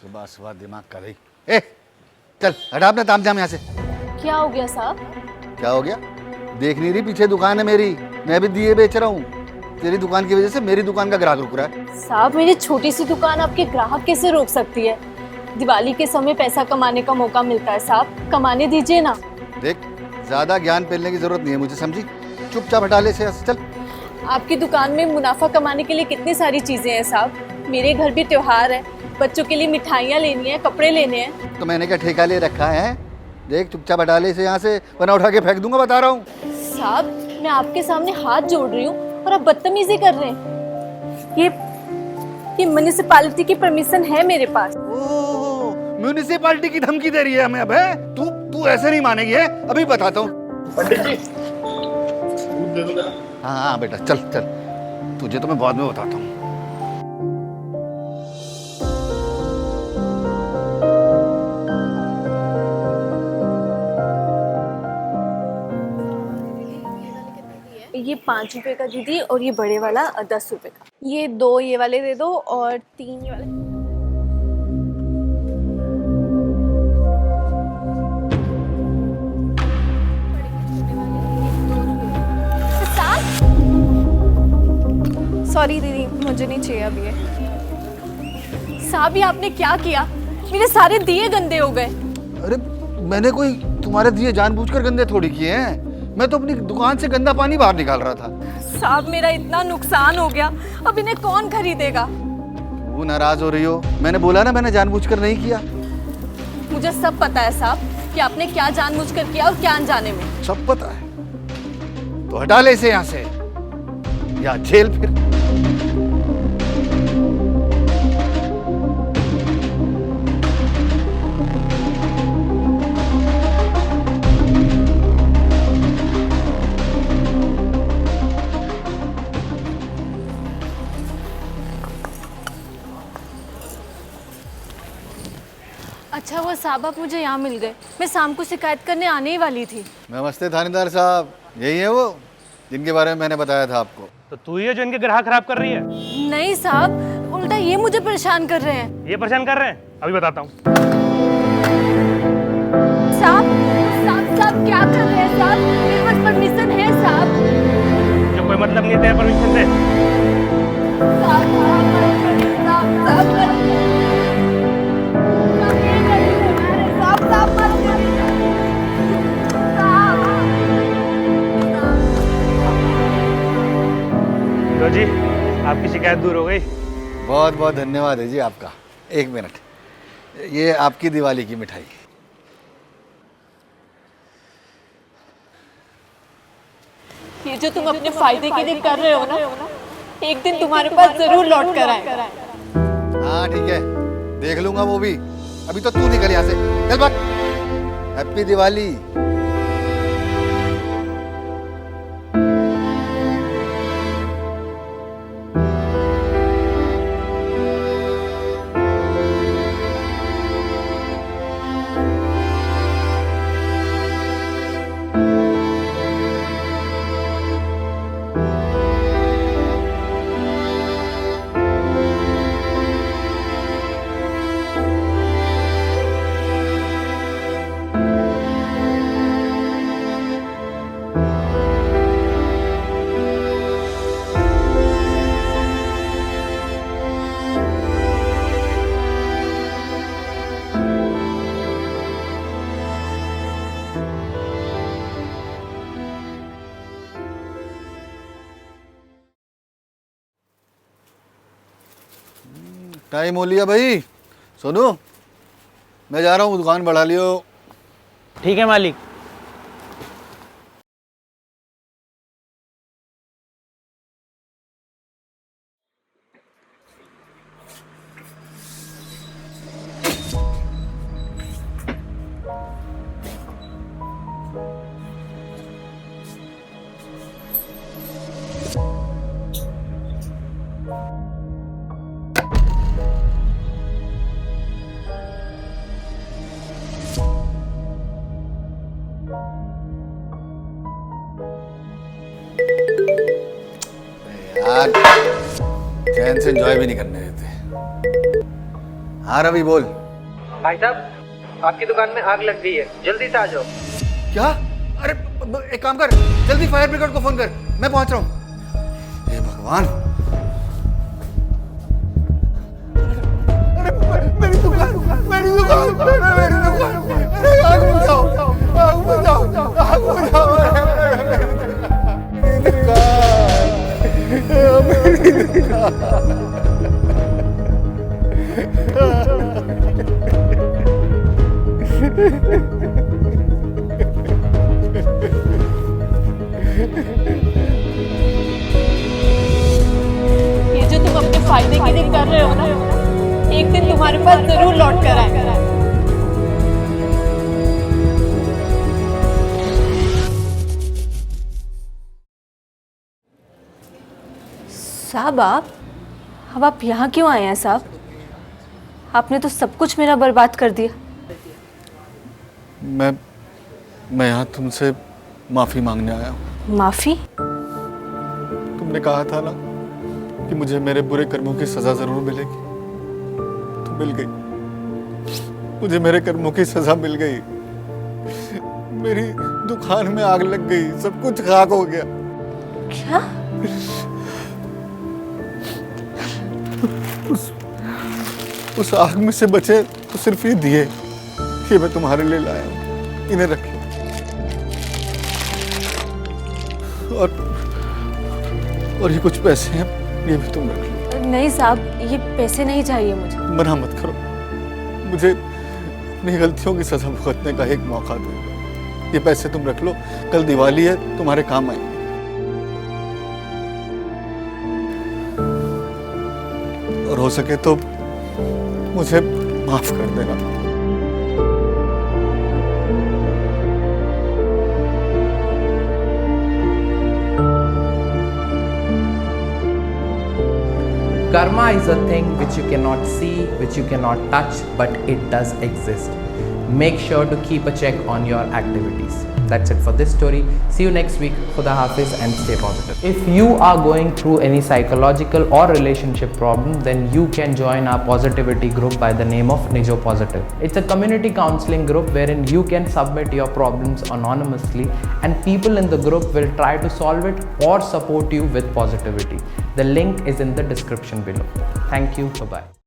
सुबह सुबह दिमाग कर रही। ए चल हटा अपना तामझाम यहाँ से। क्या हो गया साहब? क्या हो गया? देख नहीं रही पीछे दुकान है मेरी, मैं भी दिए बेच रहा हूँ। तेरी दुकान की वजह से मेरी दुकान का ग्राहक रुक रहा है। साहब मेरी छोटी सी दुकान आपके ग्राहक कैसे रोक सकती है? दिवाली के समय पैसा कमाने का मौका मिलता है साहब, कमाने दीजिए ना। देख ज्यादा ज्ञान पेलने की जरूरत नहीं है मुझे, समझी? चुपचाप हटा ले से चल। आपकी दुकान में मुनाफा कमाने के लिए कितनी सारी चीजें हैं साहब। मेरे घर भी त्योहार है, बच्चों के लिए मिठाइयाँ लेनी है, कपड़े लेने हैं। तो मैंने क्या ठेका ले रखा है? देख चुपचाप हटा ले से यहाँ से, वरना उठा के फेंक दूंगा, बता रहा हूँ। साहब मैं आपके सामने हाथ जोड़ रही हूँ और आप बदतमीजी कर रहे हैं। ये म्युनिसिपैलिटी की परमिशन है मेरे पास। म्यूनिसिपैलिटी की धमकी दे रही है हमें अब, है? तू ऐसे नहीं मानेगी, है? अभी बताता हूँ। पंडित जी दूध दे दो जरा। हाँ हाँ बेटा चल चल, तुझे तो मैं बाद में बताता हूँ। ये 5 रुपए का दीदी, और ये बड़े वाला 10 रुपए का। ये 2 ये वाले दे दो और 3 ये वाले। सॉरी दीदी, मुझे नहीं चाहिए अब ये। साहब ये आपने क्या किया? मेरे सारे दिए गंदे हो गए। अरे मैंने कोई तुम्हारे दिए जानबूझकर गंदे थोड़ी किए हैं, मैं तो अपनी दुकान से गंदा पानी बाहर निकाल रहा था। साहब मेरा इतना नुकसान हो गया, अब इन्हें कौन खरीदेगा? वो नाराज हो रही हो? मैंने बोला ना मैंने जानबूझकर नहीं किया। मुझे सब पता है साहब कि आपने क्या जानबूझकर किया और क्या अनजाने में। सब पता है तो हटा ले इसे यहाँ से, या जेल फिर। अच्छा वो साहब आप मुझे यहाँ मिल गए, मैं शाम को शिकायत करने आने ही वाली थी। नमस्ते थानेदार साहब, यही है वो जिनके बारे में मैंने बताया था आपको? तो तू ही है जो इनके ग्राहक खराब कर रही है? नहीं साहब, उल्टा ये मुझे परेशान कर रहे हैं। ये परेशान कर रहे हैं? अभी बताता हूँ। साहब साहब साहब क्या कर रहे हैं साहब? मेरे पास परमिशन है साहब। जो कोई मतलब नहीं तेरा परमिशन दे। साहब साहब साहब साहब लो जी, आपकी शिकायत दूर हो गई। बहुत बहुत धन्यवाद है जी आपका। एक मिनट, ये आपकी दिवाली की मिठाई। ये जो तुम अपने फायदे के लिए कर रहे हो ना, एक दिन तुम्हारे पास जरूर लौट कर आएगा। हाँ ठीक है, देख लूंगा वो भी। अभी तो तू निकल यहाँ से, चल भाग। हैप्पी दिवाली। टाइम हो लिया भाई। सोनू मैं जा रहा हूँ, दुकान बढ़ा लियो। ठीक है मालिक। यार चैन से एंजॉय भी नहीं करने देते। हाँ रवि बोल। भाई साहब आपकी दुकान में आग लग गई है, जल्दी से आ जाओ। क्या? अरे एक काम कर, जल्दी फायर ब्रिगेड को फोन कर, मैं पहुंच रहा हूँ। हे भगवान, अरे मेरी दुकान, मेरी दुकान, मेरी दुकान, अरे आग बुझाओ, आग बुझाओ, आग बुझाओ, मेरी दुकान, मेरी दुकान। ये जो तुम अपने फायदे के लिए कर रहे हो ना, एक दिन तुम्हारे पास जरूर लौट कर आएगा। साहब अब आप यहाँ क्यों आए हैं साहब? आपने तो सब कुछ मेरा बर्बाद कर दिया। मैं यहाँ तुमसे माफी मांगने आया हूँ। माफी? तुमने कहा था ना कि मुझे मेरे बुरे कर्मों की सजा जरूर मिलेगी, तो मिल गई। मुझे मेरे कर्मों की सजा मिल गई। मेरी दुकान में आग लग गई, सब कुछ खाक हो गया। क्या? उस आग में से बचे तो सिर्फ ये दिए, ये मैं तुम्हारे लिए लाया हूँ, इन्हें रख लो। और ये कुछ पैसे हैं, ये भी तुम रख लो। नहीं साहब, ये पैसे नहीं चाहिए मुझे। Mana मत करो, मुझे अपनी गलतियों की सजा भुगतने का एक मौका दो। ये पैसे तुम रख लो, कल दिवाली है, तुम्हारे काम आएंगे। और हो सके तो मुझे माफ कर देना। Karma is a thing which you cannot see, which you cannot touch, but it does exist. Make sure to keep a check on your activities. That's it for this story. See you next week. Khuda Hafiz and stay positive. If you are going through any psychological or relationship problem, then you can join our positivity group by the name of Nijo Positive. It's a community counseling group wherein you can submit your problems anonymously and people in the group will try to solve it or support you with positivity. The link is in the description below. Thank you. Bye-bye.